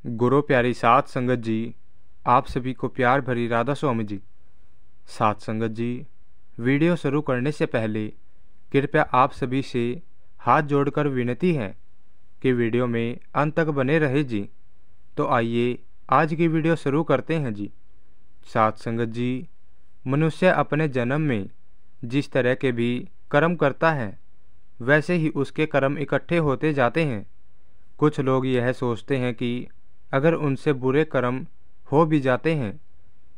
गुरु प्यारी साध संगत जी, आप सभी को प्यार भरी राधा स्वामी जी। साध संगत जी, वीडियो शुरू करने से पहले कृपया आप सभी से हाथ जोड़कर विनती है कि वीडियो में अंत तक बने रहे जी। तो आइए आज की वीडियो शुरू करते हैं जी। साध संगत जी, मनुष्य अपने जन्म में जिस तरह के भी कर्म करता है वैसे ही उसके कर्म इकट्ठे होते जाते हैं। कुछ लोग यह सोचते हैं कि अगर उनसे बुरे कर्म हो भी जाते हैं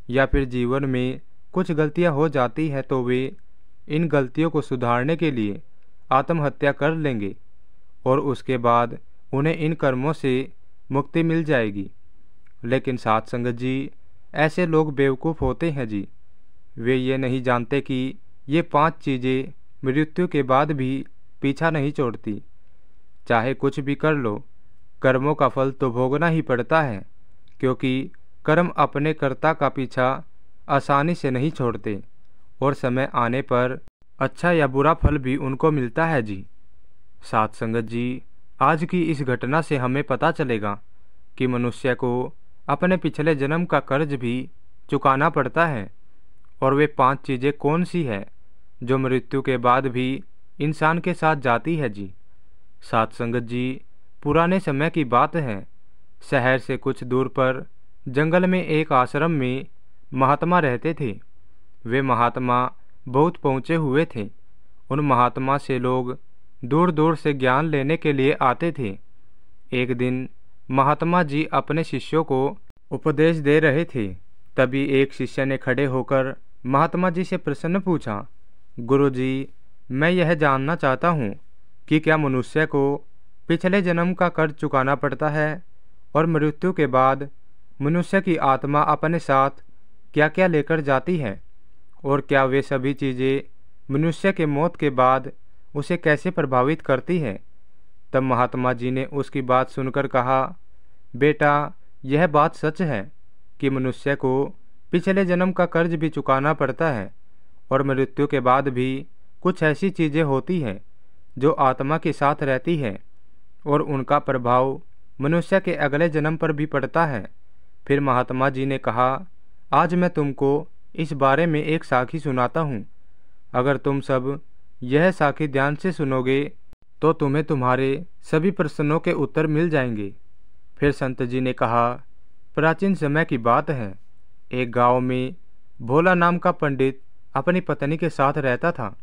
या फिर जीवन में कुछ गलतियां हो जाती हैं तो वे इन गलतियों को सुधारने के लिए आत्महत्या कर लेंगे और उसके बाद उन्हें इन कर्मों से मुक्ति मिल जाएगी। लेकिन साध संगत जी, ऐसे लोग बेवकूफ़ होते हैं जी। वे ये नहीं जानते कि ये 5 चीज़ें मृत्यु के बाद भी पीछा नहीं छोड़ती। चाहे कुछ भी कर लो, कर्मों का फल तो भोगना ही पड़ता है, क्योंकि कर्म अपने कर्ता का पीछा आसानी से नहीं छोड़ते और समय आने पर अच्छा या बुरा फल भी उनको मिलता है जी। साध संगत जी, आज की इस घटना से हमें पता चलेगा कि मनुष्य को अपने पिछले जन्म का कर्ज भी चुकाना पड़ता है। और वे 5 चीज़ें कौन सी है जो मृत्यु के बाद भी इंसान के साथ जाती है जी। साध संगत जी, पुराने समय की बात है। शहर से कुछ दूर पर जंगल में एक आश्रम में महात्मा रहते थे। वे महात्मा बहुत पहुँचे हुए थे। उन महात्मा से लोग दूर दूर से ज्ञान लेने के लिए आते थे। एक दिन महात्मा जी अपने शिष्यों को उपदेश दे रहे थे। तभी एक शिष्य ने खड़े होकर महात्मा जी से प्रश्न पूछा, गुरु जी, मैं यह जानना चाहता हूँ कि क्या मनुष्य को पिछले जन्म का कर्ज चुकाना पड़ता है और मृत्यु के बाद मनुष्य की आत्मा अपने साथ क्या क्या लेकर जाती है, और क्या वे सभी चीज़ें मनुष्य के मौत के बाद उसे कैसे प्रभावित करती है। तब महात्मा जी ने उसकी बात सुनकर कहा, बेटा, यह बात सच है कि मनुष्य को पिछले जन्म का कर्ज भी चुकाना पड़ता है और मृत्यु के बाद भी कुछ ऐसी चीज़ें होती हैं जो आत्मा के साथ रहती है और उनका प्रभाव मनुष्य के अगले जन्म पर भी पड़ता है। फिर महात्मा जी ने कहा, आज मैं तुमको इस बारे में एक साखी सुनाता हूँ। अगर तुम सब यह साखी ध्यान से सुनोगे तो तुम्हें तुम्हारे सभी प्रश्नों के उत्तर मिल जाएंगे। फिर संत जी ने कहा, प्राचीन समय की बात है। एक गांव में भोला नाम का पंडित अपनी पत्नी के साथ रहता था।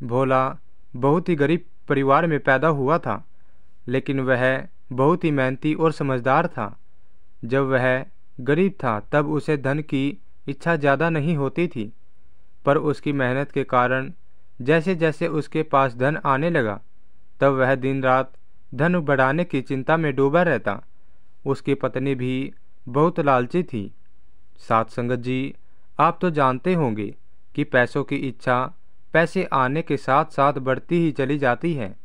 भोला बहुत ही गरीब परिवार में पैदा हुआ था, लेकिन वह बहुत ही मेहनती और समझदार था। जब वह गरीब था तब उसे धन की इच्छा ज़्यादा नहीं होती थी, पर उसकी मेहनत के कारण जैसे जैसे उसके पास धन आने लगा तब वह दिन रात धन बढ़ाने की चिंता में डूबा रहता। उसकी पत्नी भी बहुत लालची थी। साध संगत जी, आप तो जानते होंगे कि पैसों की इच्छा पैसे आने के साथ साथ बढ़ती ही चली जाती है।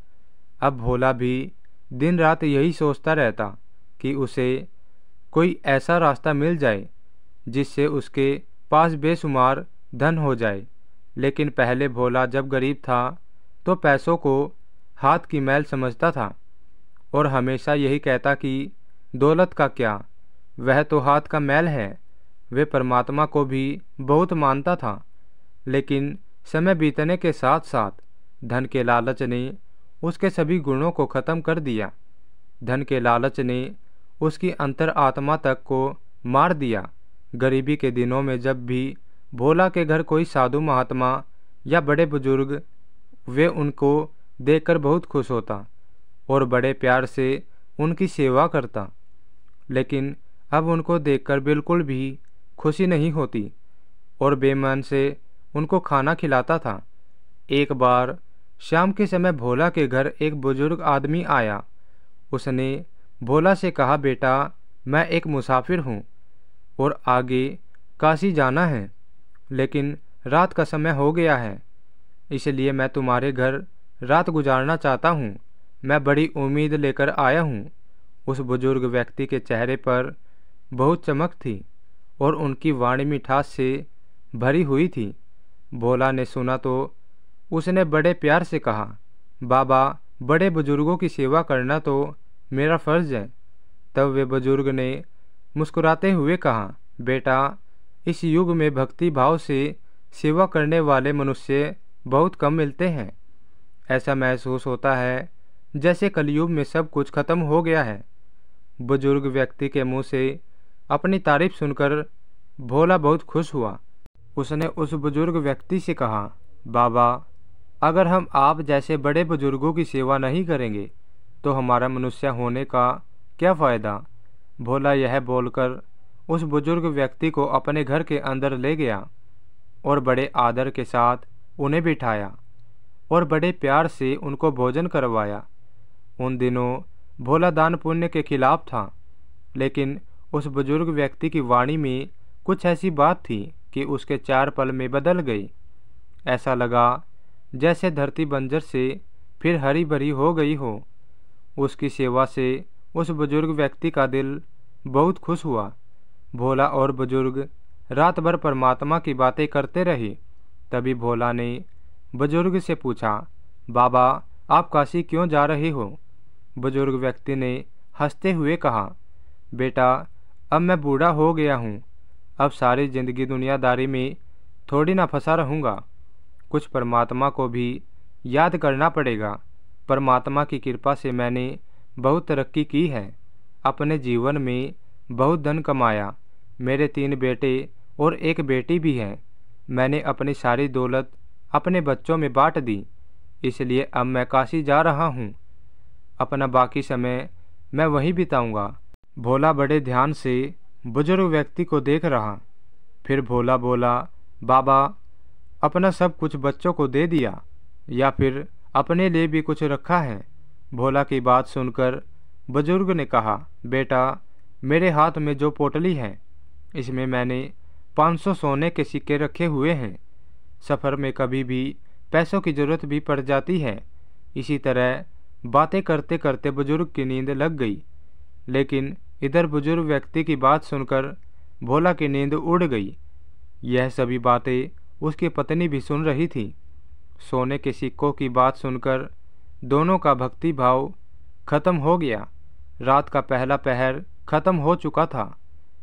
अब भोला भी दिन रात यही सोचता रहता कि उसे कोई ऐसा रास्ता मिल जाए जिससे उसके पास बेशुमार धन हो जाए। लेकिन पहले भोला जब गरीब था तो पैसों को हाथ की मैल समझता था और हमेशा यही कहता कि दौलत का क्या, वह तो हाथ का मैल है। वे परमात्मा को भी बहुत मानता था, लेकिन समय बीतने के साथ साथ धन के लालच ने उसके सभी गुणों को खत्म कर दिया। धन के लालच ने उसकी अंतर आत्मा तक को मार दिया। गरीबी के दिनों में जब भी भोला के घर कोई साधु महात्मा या बड़े बुजुर्ग, वे उनको देखकर बहुत खुश होता और बड़े प्यार से उनकी सेवा करता। लेकिन अब उनको देखकर बिल्कुल भी खुशी नहीं होती और बेमन से उनको खाना खिलाता था। एक बार शाम के समय भोला के घर एक बुजुर्ग आदमी आया। उसने भोला से कहा, बेटा, मैं एक मुसाफिर हूँ और आगे काशी जाना है, लेकिन रात का समय हो गया है, इसलिए मैं तुम्हारे घर रात गुजारना चाहता हूँ। मैं बड़ी उम्मीद लेकर आया हूँ। उस बुजुर्ग व्यक्ति के चेहरे पर बहुत चमक थी और उनकी वाणी मिठास से भरी हुई थी। भोला ने सुना तो उसने बड़े प्यार से कहा, बाबा, बड़े बुजुर्गों की सेवा करना तो मेरा फर्ज है। तब वे बुजुर्ग ने मुस्कुराते हुए कहा, बेटा, इस युग में भक्ति भाव से सेवा करने वाले मनुष्य बहुत कम मिलते हैं। ऐसा महसूस होता है जैसे कलयुग में सब कुछ खत्म हो गया है। बुजुर्ग व्यक्ति के मुंह से अपनी तारीफ सुनकर भोला बहुत खुश हुआ। उसने उस बुजुर्ग व्यक्ति से कहा, बाबा, अगर हम आप जैसे बड़े बुजुर्गों की सेवा नहीं करेंगे तो हमारा मनुष्य होने का क्या फ़ायदा। भोला यह बोलकर उस बुजुर्ग व्यक्ति को अपने घर के अंदर ले गया और बड़े आदर के साथ उन्हें बिठाया और बड़े प्यार से उनको भोजन करवाया। उन दिनों भोला दान पुण्य के खिलाफ था, लेकिन उस बुजुर्ग व्यक्ति की वाणी में कुछ ऐसी बात थी कि उसके 4 पल में बदल गई। ऐसा लगा जैसे धरती बंजर से फिर हरी भरी हो गई हो। उसकी सेवा से उस बुजुर्ग व्यक्ति का दिल बहुत खुश हुआ। भोला और बुजुर्ग रात भर परमात्मा की बातें करते रहे। तभी भोला ने बुजुर्ग से पूछा, बाबा, आप काशी क्यों जा रहे हो। बुजुर्ग व्यक्ति ने हंसते हुए कहा, बेटा, अब मैं बूढ़ा हो गया हूँ। अब सारी जिंदगी दुनियादारी में थोड़ी ना फंसा रहूँगा। कुछ परमात्मा को भी याद करना पड़ेगा। परमात्मा की कृपा से मैंने बहुत तरक्की की है। अपने जीवन में बहुत धन कमाया। मेरे 3 बेटे और 1 बेटी भी है। मैंने अपनी सारी दौलत अपने बच्चों में बांट दी, इसलिए अब मैं काशी जा रहा हूँ। अपना बाकी समय मैं वहीं बिताऊंगा। भोला बड़े ध्यान से बुजुर्ग व्यक्ति को देख रहा। फिर भोला बोला, बाबा, अपना सब कुछ बच्चों को दे दिया या फिर अपने लिए भी कुछ रखा है। भोला की बात सुनकर बुजुर्ग ने कहा, बेटा, मेरे हाथ में जो पोटली है इसमें मैंने 500 सोने के सिक्के रखे हुए हैं। सफ़र में कभी भी पैसों की ज़रूरत भी पड़ जाती है। इसी तरह बातें करते करते बुजुर्ग की नींद लग गई। लेकिन इधर बुजुर्ग व्यक्ति की बात सुनकर भोला की नींद उड़ गई। यह सभी बातें उसकी पत्नी भी सुन रही थी। सोने के सिक्कों की बात सुनकर दोनों का भक्ति भाव खत्म हो गया। रात का पहला पहर खत्म हो चुका था।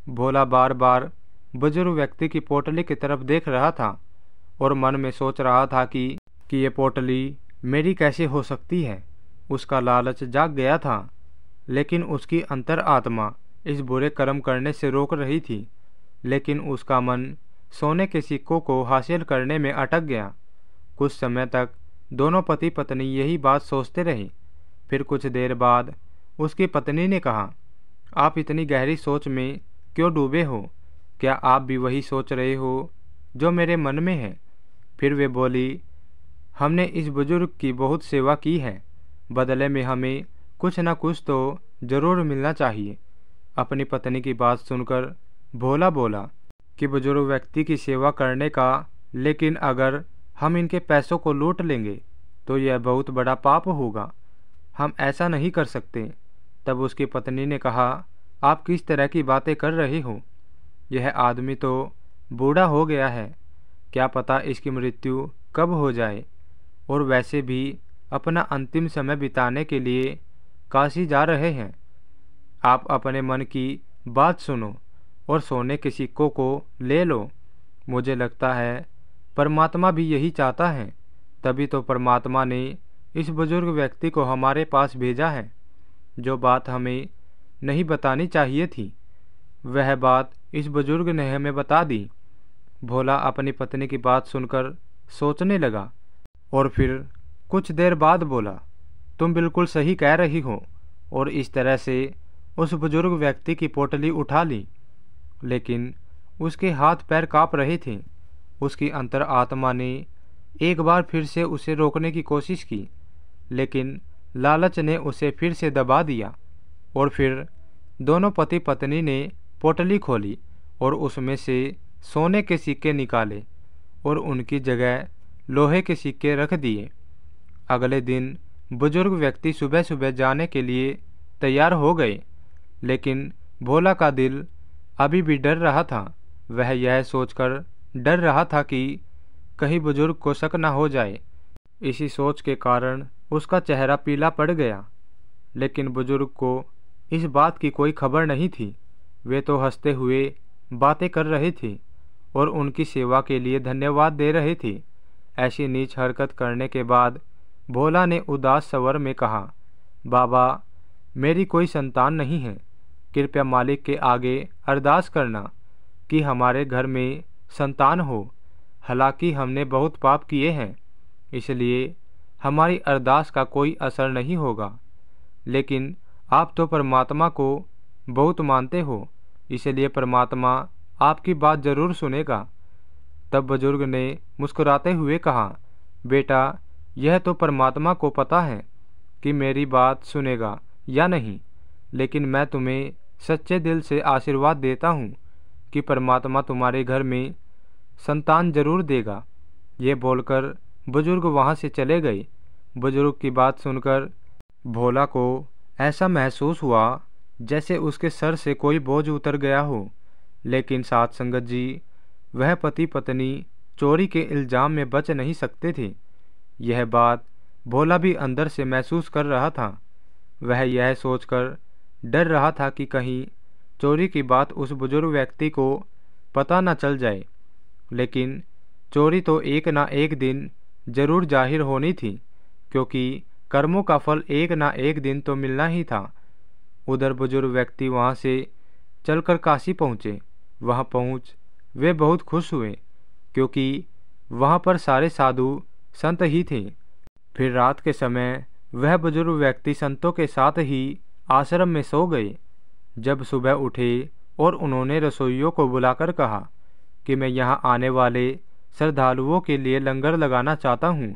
भोला बार बार बुजुर्ग व्यक्ति की पोटली की तरफ देख रहा था और मन में सोच रहा था कि ये पोटली मेरी कैसे हो सकती है। उसका लालच जाग गया था, लेकिन उसकी अंतर आत्मा इस बुरे कर्म करने से रोक रही थी। लेकिन उसका मन सोने के सिक्कों को हासिल करने में अटक गया। कुछ समय तक दोनों पति पत्नी यही बात सोचते रहे। फिर कुछ देर बाद उसकी पत्नी ने कहा, आप इतनी गहरी सोच में क्यों डूबे हो। क्या आप भी वही सोच रहे हो जो मेरे मन में है। फिर वे बोली, हमने इस बुजुर्ग की बहुत सेवा की है, बदले में हमें कुछ न कुछ तो जरूर मिलना चाहिए। अपनी पत्नी की बात सुनकर भोला बोला कि बुजुर्ग व्यक्ति की सेवा करने का, लेकिन अगर हम इनके पैसों को लूट लेंगे तो यह बहुत बड़ा पाप होगा। हम ऐसा नहीं कर सकते। तब उसकी पत्नी ने कहा, आप किस तरह की बातें कर रहे हो। यह आदमी तो बूढ़ा हो गया है, क्या पता इसकी मृत्यु कब हो जाए। और वैसे भी अपना अंतिम समय बिताने के लिए काशी जा रहे हैं। आप अपने मन की बात सुनो और सोने के सिक्कों को ले लो। मुझे लगता है परमात्मा भी यही चाहता है, तभी तो परमात्मा ने इस बुजुर्ग व्यक्ति को हमारे पास भेजा है। जो बात हमें नहीं बतानी चाहिए थी, वह बात इस बुजुर्ग ने हमें बता दी। भोला अपनी पत्नी की बात सुनकर सोचने लगा और फिर कुछ देर बाद बोला, तुम बिल्कुल सही कह रही हो। और इस तरह से उस बुजुर्ग व्यक्ति की पोटली उठा ली। लेकिन उसके हाथ पैर काँप रहे थे। उसकी अंतर आत्मा ने एक बार फिर से उसे रोकने की कोशिश की, लेकिन लालच ने उसे फिर से दबा दिया। और फिर दोनों पति पत्नी ने पोटली खोली और उसमें से सोने के सिक्के निकाले और उनकी जगह लोहे के सिक्के रख दिए। अगले दिन बुजुर्ग व्यक्ति सुबह सुबह जाने के लिए तैयार हो गए, लेकिन भोला का दिल अभी भी डर रहा था। वह यह सोचकर डर रहा था कि कहीं बुजुर्ग को शक न हो जाए। इसी सोच के कारण उसका चेहरा पीला पड़ गया। लेकिन बुजुर्ग को इस बात की कोई खबर नहीं थी। वे तो हंसते हुए बातें कर रहे थे और उनकी सेवा के लिए धन्यवाद दे रहे थे। ऐसी नीच हरकत करने के बाद भोला ने उदास स्वर में कहा, बाबा, मेरी कोई संतान नहीं है। कृपया मालिक के आगे अरदास करना कि हमारे घर में संतान हो। हालांकि हमने बहुत पाप किए हैं, इसलिए हमारी अरदास का कोई असर नहीं होगा। लेकिन आप तो परमात्मा को बहुत मानते हो, इसलिए परमात्मा आपकी बात जरूर सुनेगा। तब बुजुर्ग ने मुस्कुराते हुए कहा, बेटा, यह तो परमात्मा को पता है कि मेरी बात सुनेगा या नहीं, लेकिन मैं तुम्हें सच्चे दिल से आशीर्वाद देता हूँ कि परमात्मा तुम्हारे घर में संतान जरूर देगा। ये बोलकर बुजुर्ग वहाँ से चले गए। बुजुर्ग की बात सुनकर भोला को ऐसा महसूस हुआ जैसे उसके सर से कोई बोझ उतर गया हो। लेकिन साथ संगत जी, वह पति पत्नी चोरी के इल्जाम में बच नहीं सकते थे। यह बात भोला भी अंदर से महसूस कर रहा था। वह यह सोचकर डर रहा था कि कहीं चोरी की बात उस बुजुर्ग व्यक्ति को पता न चल जाए। लेकिन चोरी तो एक ना एक दिन जरूर जाहिर होनी थी, क्योंकि कर्मों का फल एक ना एक दिन तो मिलना ही था। उधर बुजुर्ग व्यक्ति वहाँ से चलकर काशी पहुँचे। वहाँ पहुँच वे बहुत खुश हुए, क्योंकि वहाँ पर सारे साधु संत ही थे। फिर रात के समय वह बुजुर्ग व्यक्ति संतों के साथ ही आश्रम में सो गए। जब सुबह उठे और उन्होंने रसोइयों को बुलाकर कहा कि मैं यहाँ आने वाले श्रद्धालुओं के लिए लंगर लगाना चाहता हूँ।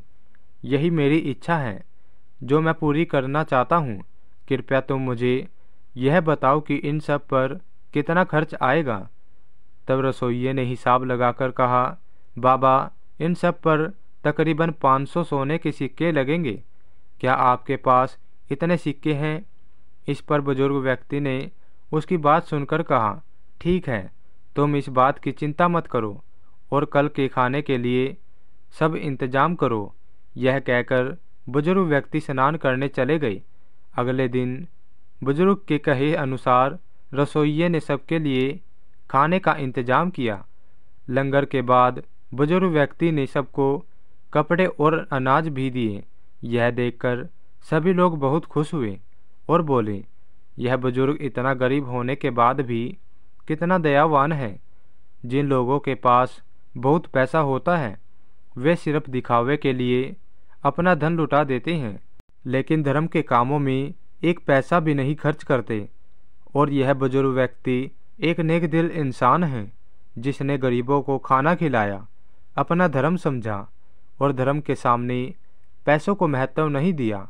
यही मेरी इच्छा है जो मैं पूरी करना चाहता हूँ। कृपया तुम मुझे यह बताओ कि इन सब पर कितना खर्च आएगा। तब रसोइये ने हिसाब लगाकर कहा, बाबा, इन सब पर तकरीबन 500 सोने के सिक्के लगेंगे। क्या आपके पास इतने सिक्के हैं? इस पर बुजुर्ग व्यक्ति ने उसकी बात सुनकर कहा, ठीक है, तुम इस बात की चिंता मत करो और कल के खाने के लिए सब इंतजाम करो। यह कहकर बुजुर्ग व्यक्ति स्नान करने चले गए। अगले दिन बुजुर्ग के कहे अनुसार रसोइये ने सबके लिए खाने का इंतजाम किया। लंगर के बाद बुजुर्ग व्यक्ति ने सबको कपड़े और अनाज भी दिए। यह देखकर सभी लोग बहुत खुश हुए और बोले, यह बुजुर्ग इतना गरीब होने के बाद भी कितना दयावान है। जिन लोगों के पास बहुत पैसा होता है वे सिर्फ दिखावे के लिए अपना धन लुटा देते हैं, लेकिन धर्म के कामों में एक पैसा भी नहीं खर्च करते। और यह बुजुर्ग व्यक्ति एक नेक दिल इंसान है, जिसने गरीबों को खाना खिलाया, अपना धर्म समझा और धर्म के सामने पैसों को महत्व नहीं दिया।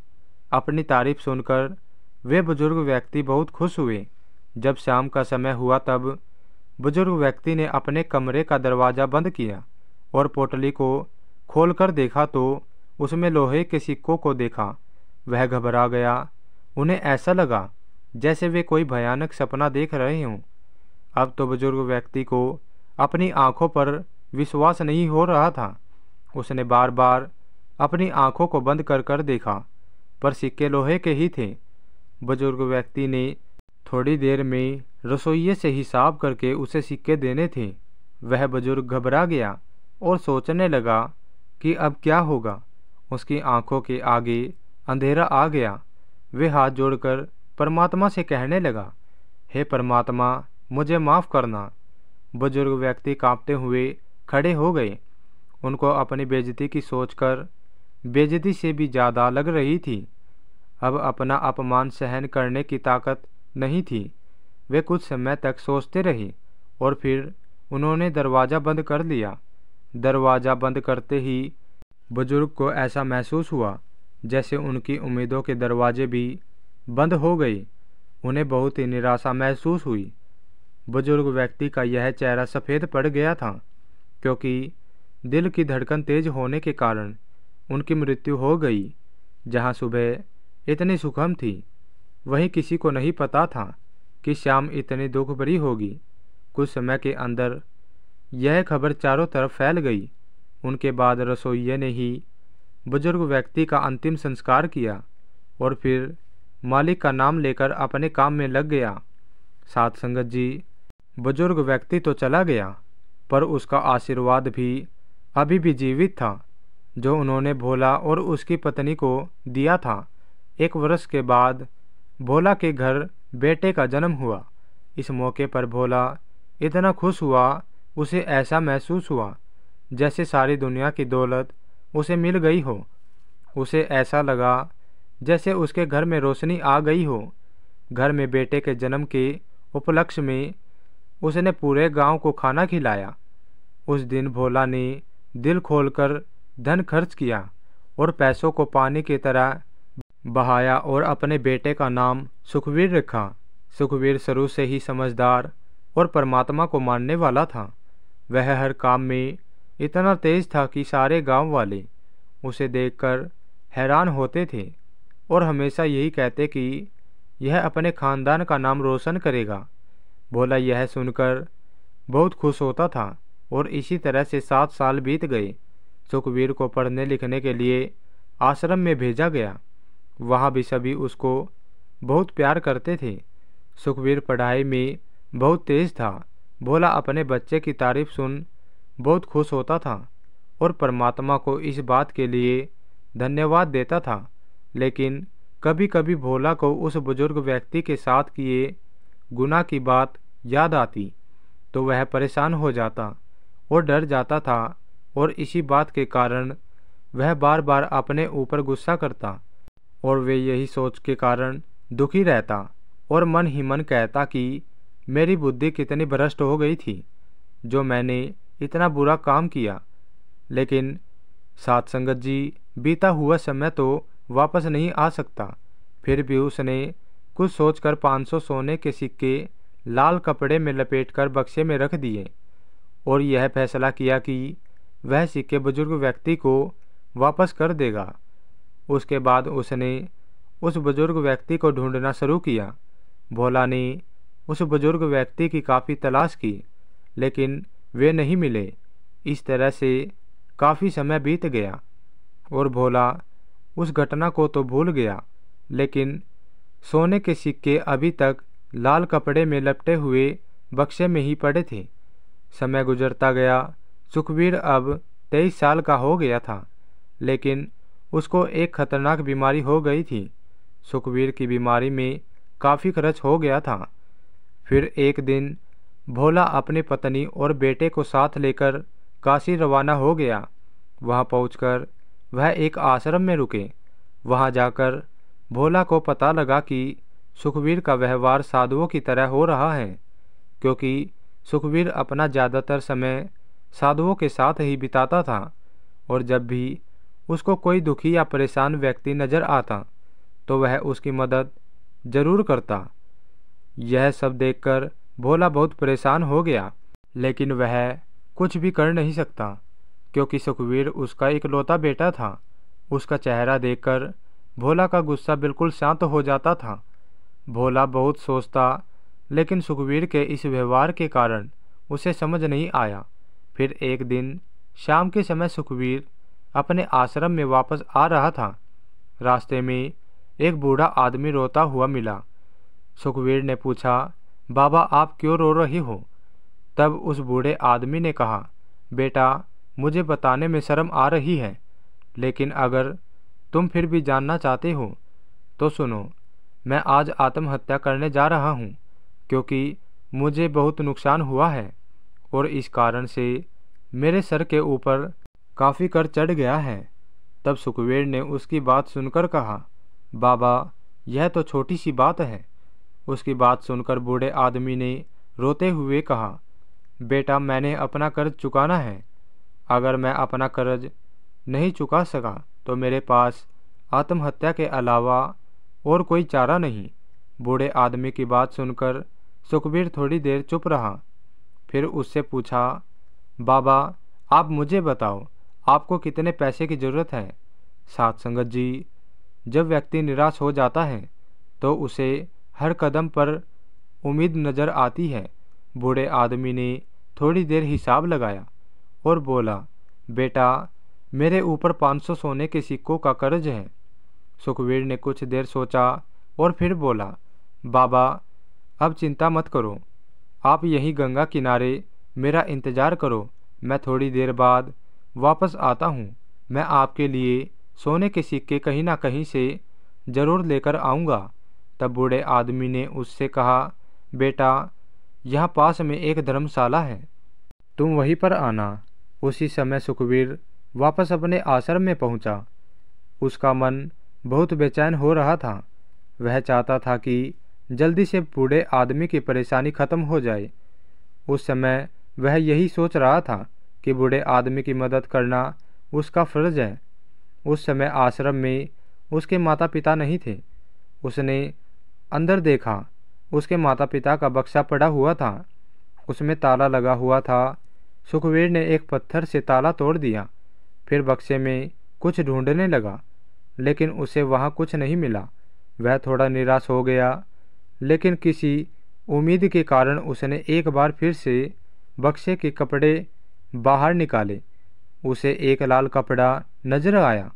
अपनी तारीफ सुनकर वे बुजुर्ग व्यक्ति बहुत खुश हुए। जब शाम का समय हुआ तब बुजुर्ग व्यक्ति ने अपने कमरे का दरवाज़ा बंद किया और पोटली को खोलकर देखा तो उसमें लोहे के सिक्कों को देखा। वह घबरा गया। उन्हें ऐसा लगा जैसे वे कोई भयानक सपना देख रहे हों। अब तो बुजुर्ग व्यक्ति को अपनी आंखों पर विश्वास नहीं हो रहा था। उसने बार बार अपनी आंखों को बंद कर कर देखा, पर सिक्के लोहे के ही थे। बुजुर्ग व्यक्ति ने थोड़ी देर में रसोइये से हिसाब करके उसे सिक्के देने थे। वह बुजुर्ग घबरा गया और सोचने लगा कि अब क्या होगा। उसकी आंखों के आगे अंधेरा आ गया। वे हाथ जोड़कर परमात्मा से कहने लगा, हे परमात्मा, मुझे माफ़ करना। बुजुर्ग व्यक्ति कांपते हुए खड़े हो गए। उनको अपनी बेइज्जती की सोचकर बेइज्जती से भी ज़्यादा लग रही थी। अब अपना अपमान सहन करने की ताकत नहीं थी। वे कुछ समय तक सोचते रहे और फिर उन्होंने दरवाज़ा बंद कर लिया। दरवाज़ा बंद करते ही बुजुर्ग को ऐसा महसूस हुआ जैसे उनकी उम्मीदों के दरवाजे भी बंद हो गए। उन्हें बहुत ही निराशा महसूस हुई। बुजुर्ग व्यक्ति का यह चेहरा सफ़ेद पड़ गया था, क्योंकि दिल की धड़कन तेज होने के कारण उनकी मृत्यु हो गई। जहाँ सुबह इतनी सुखम थी, वहीं किसी को नहीं पता था कि शाम इतनी दुख भरी होगी। कुछ समय के अंदर यह खबर चारों तरफ फैल गई। उनके बाद रसोइये ने ही बुजुर्ग व्यक्ति का अंतिम संस्कार किया और फिर मालिक का नाम लेकर अपने काम में लग गया। साध संगत जी, बुजुर्ग व्यक्ति तो चला गया, पर उसका आशीर्वाद भी अभी भी जीवित था, जो उन्होंने भोला और उसकी पत्नी को दिया था। 1 वर्ष के बाद भोला के घर बेटे का जन्म हुआ। इस मौके पर भोला इतना खुश हुआ, उसे ऐसा महसूस हुआ जैसे सारी दुनिया की दौलत उसे मिल गई हो। उसे ऐसा लगा जैसे उसके घर में रोशनी आ गई हो। घर में बेटे के जन्म के उपलक्ष्य में उसने पूरे गांव को खाना खिलाया। उस दिन भोला ने दिल खोलकर धन खर्च किया और पैसों को पानी की तरह बहाया और अपने बेटे का नाम सुखवीर रखा। सुखवीर शुरू से ही समझदार और परमात्मा को मानने वाला था। वह हर काम में इतना तेज था कि सारे गांव वाले उसे देखकर हैरान होते थे और हमेशा यही कहते कि यह अपने खानदान का नाम रोशन करेगा। भोला यह सुनकर बहुत खुश होता था और इसी तरह से 7 साल बीत गए। सुखवीर को पढ़ने लिखने के लिए आश्रम में भेजा गया। वहाँ भी सभी उसको बहुत प्यार करते थे। सुखवीर पढ़ाई में बहुत तेज था। भोला अपने बच्चे की तारीफ सुन बहुत खुश होता था और परमात्मा को इस बात के लिए धन्यवाद देता था। लेकिन कभी कभी भोला को उस बुजुर्ग व्यक्ति के साथ किए गुनाह की बात याद आती तो वह परेशान हो जाता और डर जाता था, और इसी बात के कारण वह बार बार अपने ऊपर गुस्सा करता और वे यही सोच के कारण दुखी रहता और मन ही मन कहता कि मेरी बुद्धि कितनी भ्रष्ट हो गई थी जो मैंने इतना बुरा काम किया। लेकिन साध संगत जी, बीता हुआ समय तो वापस नहीं आ सकता। फिर भी उसने कुछ सोचकर 500 सोने के सिक्के लाल कपड़े में लपेटकर बक्से में रख दिए और यह फैसला किया कि वह सिक्के बुजुर्ग व्यक्ति को वापस कर देगा। उसके बाद उसने उस बुजुर्ग व्यक्ति को ढूंढना शुरू किया। भोला ने उस बुजुर्ग व्यक्ति की काफ़ी तलाश की, लेकिन वे नहीं मिले। इस तरह से काफ़ी समय बीत गया और भोला उस घटना को तो भूल गया, लेकिन सोने के सिक्के अभी तक लाल कपड़े में लपटे हुए बक्से में ही पड़े थे। समय गुजरता गया। सुखवीर अब 23 साल का हो गया था, लेकिन उसको एक खतरनाक बीमारी हो गई थी। सुखवीर की बीमारी में काफ़ी खर्च हो गया था। फिर एक दिन भोला अपनी पत्नी और बेटे को साथ लेकर काशी रवाना हो गया। वहां पहुंचकर वह एक आश्रम में रुके। वहां जाकर भोला को पता लगा कि सुखवीर का व्यवहार साधुओं की तरह हो रहा है, क्योंकि सुखवीर अपना ज़्यादातर समय साधुओं के साथ ही बिताता था और जब भी उसको कोई दुखी या परेशान व्यक्ति नज़र आता तो वह उसकी मदद जरूर करता। यह सब देखकर भोला बहुत परेशान हो गया, लेकिन वह कुछ भी कर नहीं सकता क्योंकि सुखवीर उसका इकलौता बेटा था। उसका चेहरा देखकर भोला का गुस्सा बिल्कुल शांत हो जाता था। भोला बहुत सोचता, लेकिन सुखवीर के इस व्यवहार के कारण उसे समझ नहीं आया। फिर एक दिन शाम के समय सुखवीर अपने आश्रम में वापस आ रहा था। रास्ते में एक बूढ़ा आदमी रोता हुआ मिला। सुखवीर ने पूछा, बाबा आप क्यों रो रहे हो? तब उस बूढ़े आदमी ने कहा, बेटा मुझे बताने में शर्म आ रही है, लेकिन अगर तुम फिर भी जानना चाहते हो तो सुनो। मैं आज आत्महत्या करने जा रहा हूँ क्योंकि मुझे बहुत नुकसान हुआ है और इस कारण से मेरे सर के ऊपर काफ़ी कर चढ़ गया है। तब सुखवीर ने उसकी बात सुनकर कहा, बाबा यह तो छोटी सी बात है। उसकी बात सुनकर बूढ़े आदमी ने रोते हुए कहा, बेटा मैंने अपना कर्ज चुकाना है। अगर मैं अपना कर्ज नहीं चुका सका तो मेरे पास आत्महत्या के अलावा और कोई चारा नहीं। बूढ़े आदमी की बात सुनकर सुखवीर थोड़ी देर चुप रहा। फिर उससे पूछा, बाबा आप मुझे बताओ आपको कितने पैसे की ज़रूरत है? साध संगत जी, जब व्यक्ति निराश हो जाता है तो उसे हर कदम पर उम्मीद नज़र आती है। बूढ़े आदमी ने थोड़ी देर हिसाब लगाया और बोला, बेटा मेरे ऊपर 500 सोने के सिक्कों का कर्ज है। सुखवीर ने कुछ देर सोचा और फिर बोला, बाबा अब चिंता मत करो, आप यहीं गंगा किनारे मेरा इंतज़ार करो, मैं थोड़ी देर बाद वापस आता हूँ। मैं आपके लिए सोने के सिक्के कहीं ना कहीं से ज़रूर लेकर आऊँगा। तब बूढ़े आदमी ने उससे कहा, बेटा यहाँ पास में एक धर्मशाला है, तुम वहीं पर आना। उसी समय सुखवीर वापस अपने आश्रम में पहुँचा। उसका मन बहुत बेचैन हो रहा था। वह चाहता था कि जल्दी से बूढ़े आदमी की परेशानी खत्म हो जाए। उस समय वह यही सोच रहा था कि बूढ़े आदमी की मदद करना उसका फर्ज है। उस समय आश्रम में उसके माता पिता नहीं थे। उसने अंदर देखा, उसके माता पिता का बक्सा पड़ा हुआ था, उसमें ताला लगा हुआ था। सुखवीर ने एक पत्थर से ताला तोड़ दिया, फिर बक्से में कुछ ढूंढने लगा, लेकिन उसे वहाँ कुछ नहीं मिला। वह थोड़ा निराश हो गया, लेकिन किसी उम्मीद के कारण उसने एक बार फिर से बक्से के कपड़े बाहर निकाले। उसे एक लाल कपड़ा नजर आया।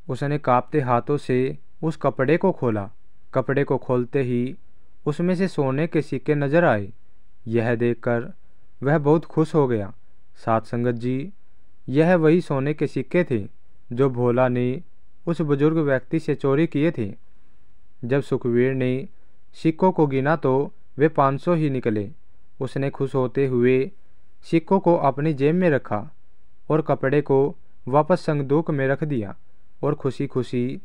उसने कांपते हाथों से उस कपड़े को खोला। कपड़े को खोलते ही उसमें से सोने के सिक्के नजर आए। यह देखकर वह बहुत खुश हो गया। साथ संगत जी, यह वही सोने के सिक्के थे जो भोला ने उस बुजुर्ग व्यक्ति से चोरी किए थे। जब सुखवीर ने सिक्कों को गिना तो वे 500 ही निकले। उसने खुश होते हुए सिक्कों को अपनी जेब में रखा और कपड़े को वापस संदूक में रख दिया और खुशी खुशी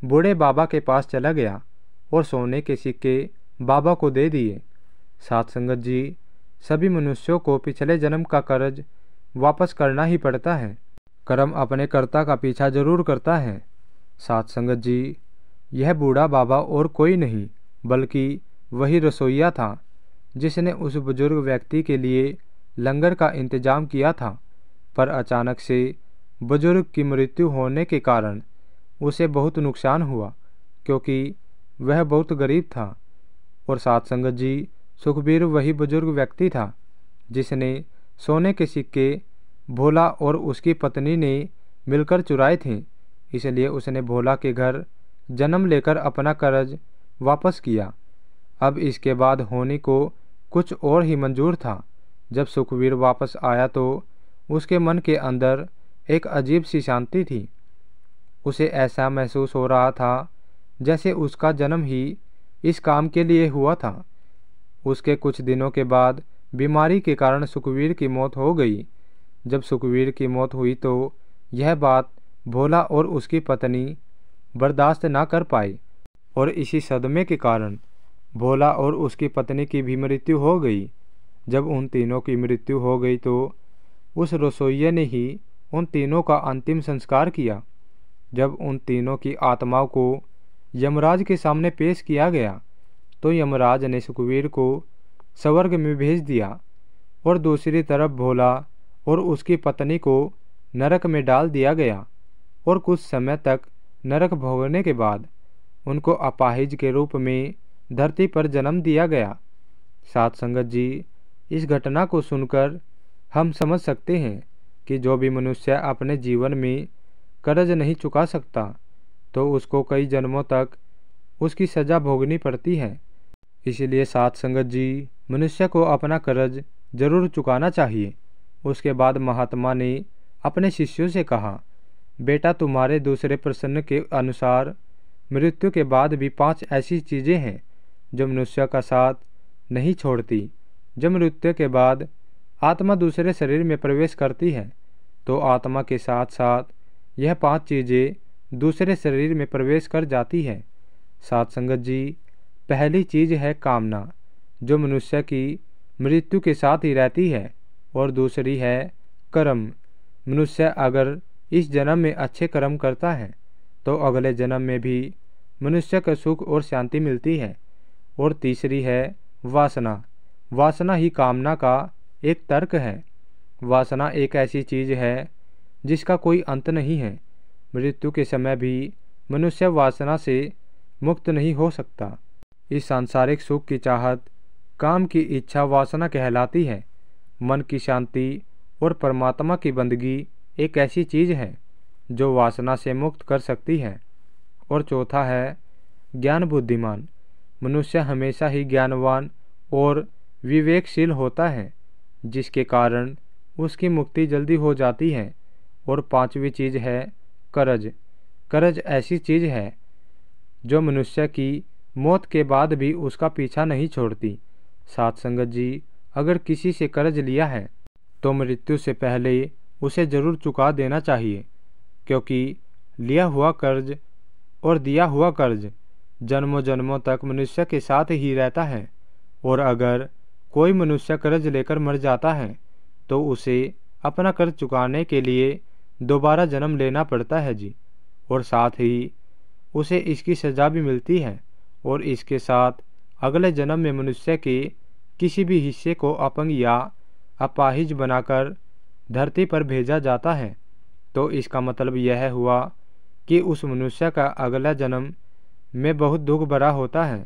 बूढ़े बाबा के पास चला गया और सोने के सिक्के बाबा को दे दिए। साथ संगत जी, सभी मनुष्यों को पिछले जन्म का कर्ज वापस करना ही पड़ता है। कर्म अपने कर्ता का पीछा जरूर करता है। साथ संगत जी, यह बूढ़ा बाबा और कोई नहीं बल्कि वही रसोइया था जिसने उस बुजुर्ग व्यक्ति के लिए लंगर का इंतजाम किया था। पर अचानक से बुजुर्ग की मृत्यु होने के कारण उसे बहुत नुकसान हुआ, क्योंकि वह बहुत गरीब था। और साथ संगत जी, सुखबीर वही बुजुर्ग व्यक्ति था जिसने सोने के सिक्के भोला और उसकी पत्नी ने मिलकर चुराए थे। इसलिए उसने भोला के घर जन्म लेकर अपना कर्ज वापस किया। अब इसके बाद होनी को कुछ और ही मंजूर था। जब सुखवीर वापस आया तो उसके मन के अंदर एक अजीब सी शांति थी। उसे ऐसा महसूस हो रहा था जैसे उसका जन्म ही इस काम के लिए हुआ था। उसके कुछ दिनों के बाद बीमारी के कारण सुखवीर की मौत हो गई। जब सुखवीर की मौत हुई तो यह बात भोला और उसकी पत्नी बर्दाश्त ना कर पाए और इसी सदमे के कारण भोला और उसकी पत्नी की भी मृत्यु हो गई। जब उन तीनों की मृत्यु हो गई तो उस रसोइये ने ही उन तीनों का अंतिम संस्कार किया। जब उन तीनों की आत्माओं को यमराज के सामने पेश किया गया तो यमराज ने सुखवीर को स्वर्ग में भेज दिया और दूसरी तरफ भोला और उसकी पत्नी को नरक में डाल दिया गया और कुछ समय तक नरक भोगने के बाद उनको अपाहिज के रूप में धरती पर जन्म दिया गया। साथ संगत जी, इस घटना को सुनकर हम समझ सकते हैं कि जो भी मनुष्य अपने जीवन में कर्ज नहीं चुका सकता तो उसको कई जन्मों तक उसकी सज़ा भोगनी पड़ती है। इसलिए साथ संगत जी, मनुष्य को अपना कर्ज जरूर चुकाना चाहिए। उसके बाद महात्मा ने अपने शिष्यों से कहा, बेटा तुम्हारे दूसरे प्रश्न के अनुसार मृत्यु के बाद भी 5 ऐसी चीज़ें हैं जो मनुष्य का साथ नहीं छोड़ती। जब मृत्यु के बाद आत्मा दूसरे शरीर में प्रवेश करती है तो आत्मा के साथ साथ यह 5 चीज़ें दूसरे शरीर में प्रवेश कर जाती है। साथ संगत जी, पहली चीज़ है कामना, जो मनुष्य की मृत्यु के साथ ही रहती है, और दूसरी है कर्म। मनुष्य अगर इस जन्म में अच्छे कर्म करता है तो अगले जन्म में भी मनुष्य को सुख और शांति मिलती है। और तीसरी है वासना। वासना ही कामना का एक तर्क है। वासना एक ऐसी चीज़ है जिसका कोई अंत नहीं है। मृत्यु के समय भी मनुष्य वासना से मुक्त नहीं हो सकता। इस सांसारिक सुख की चाहत, काम की इच्छा वासना कहलाती है। मन की शांति और परमात्मा की बंदगी एक ऐसी चीज़ है जो वासना से मुक्त कर सकती है। और चौथा है ज्ञान बुद्धिमान। मनुष्य हमेशा ही ज्ञानवान और विवेकशील होता है, जिसके कारण उसकी मुक्ति जल्दी हो जाती है। और पांचवी चीज़ है कर्ज। कर्ज ऐसी चीज़ है जो मनुष्य की मौत के बाद भी उसका पीछा नहीं छोड़ती। साथ संगत जी, अगर किसी से कर्ज लिया है तो मृत्यु से पहले उसे जरूर चुका देना चाहिए, क्योंकि लिया हुआ कर्ज और दिया हुआ कर्ज जन्मों जन्मों तक मनुष्य के साथ ही रहता है। और अगर कोई मनुष्य कर्ज लेकर मर जाता है तो उसे अपना कर्ज चुकाने के लिए दोबारा जन्म लेना पड़ता है जी। और साथ ही उसे इसकी सज़ा भी मिलती है। और इसके साथ अगले जन्म में मनुष्य के किसी भी हिस्से को अपंग या अपाहिज बनाकर धरती पर भेजा जाता है। तो इसका मतलब यह हुआ कि उस मनुष्य का अगला जन्म में बहुत दुख भरा होता है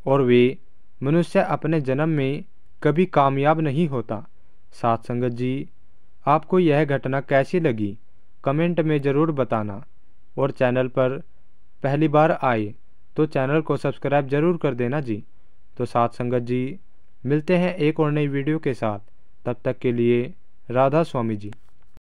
और वे मनुष्य अपने जन्म में कभी कामयाब नहीं होता। साथ संगत जी, आपको यह घटना कैसी लगी कमेंट में ज़रूर बताना। और चैनल पर पहली बार आए तो चैनल को सब्सक्राइब ज़रूर कर देना जी। तो साथ संगत जी, मिलते हैं एक और नई वीडियो के साथ। तब तक के लिए राधा स्वामी जी।